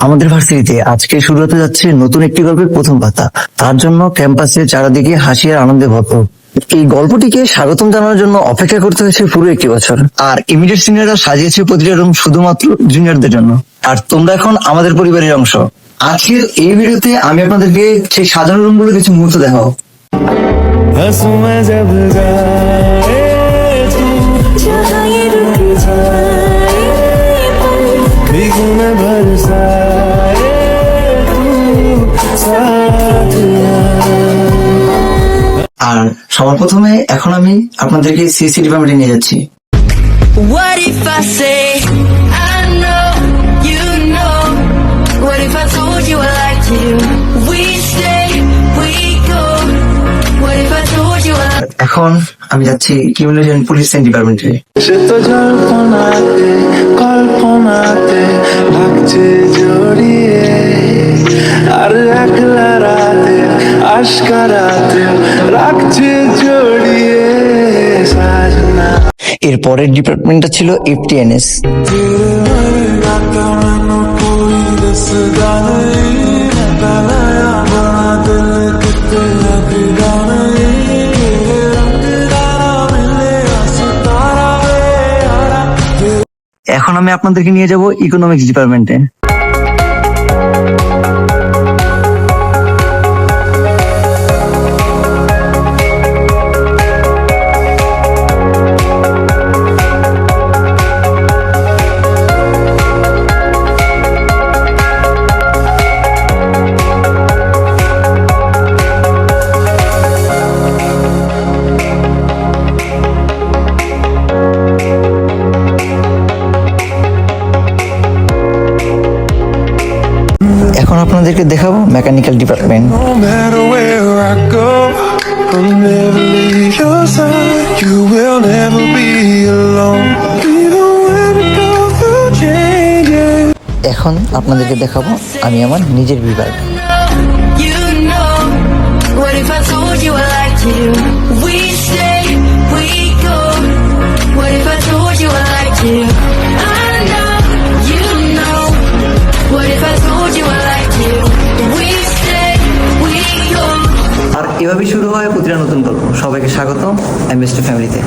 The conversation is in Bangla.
আমাদের ভার্সিটিতে আজকে শুরু হতে যাচ্ছে নতুন একটি গল্পের প্রথম পাতা। তার জন্য ক্যাম্পাসে চারিদিকে হাসি আর আনন্দে ভরপুর। এই গল্পটিকে স্বাগতম জানানোর জন্য অপেক্ষা করতে হয়েছে পুরো একটি বছর। আর ইমিডিয়েট সিনিয়ররা সাজিয়েছে প্রতিটা রুম শুধুমাত্র জুনিয়রদের জন্য। আর তোমরা এখন আমাদের পরিবারের অংশ। আজকের এই ভিডিওতে আমি আপনাদেরকে সেই সাজানো রুমগুলো কিছু মুহূর্ত দেখাবো। हंसूं मैं जब जाए तू जहाँ ये रुक जाए भीगू मैं बरसाए तू साथ আর সবার প্রথমে এখন আমি আপনাদেরকে সিএসসি ডিপার্টমেন্টে নিয়ে যাচ্ছি। What if I say I know you know? What if I told you I liked you? We stay, we go. What if I told you I এখন আমি যাচ্ছি ক্রিমিনাল পুলিশ ডিপার্টমেন্টে। সে তো কল্পনাতে লাগছে জড়িয়ে আর একলা রাতে আশকারাতে রাখছে জড়িয়ে সাজনা এর পরের ডিপার্টমেন্টটা ছিল এফটিএনএস। এখন আমি আপনাদেরকে নিয়ে যাব ইকোনমিক্স ডিপার্টমেন্টে। এখন আপনাদেরকে দেখাবো mechanical department. No matter where I go, I'll never leave your side. You will never be alone. Even when it goes through changes. এখন আপনাদেরকে দেখাবো আমি আমার নিজের বিভাগ। you know? What if I told you I liked you? We stay, we go. What if I told you I liked you? I know, you know. What if I told you I liked you? We stay, we go. আর এভাবেই শুরু হয় প্রতিটা নতুন গল্প। সবাইকে স্বাগতম এমএসটি ফ্যামিলিতে।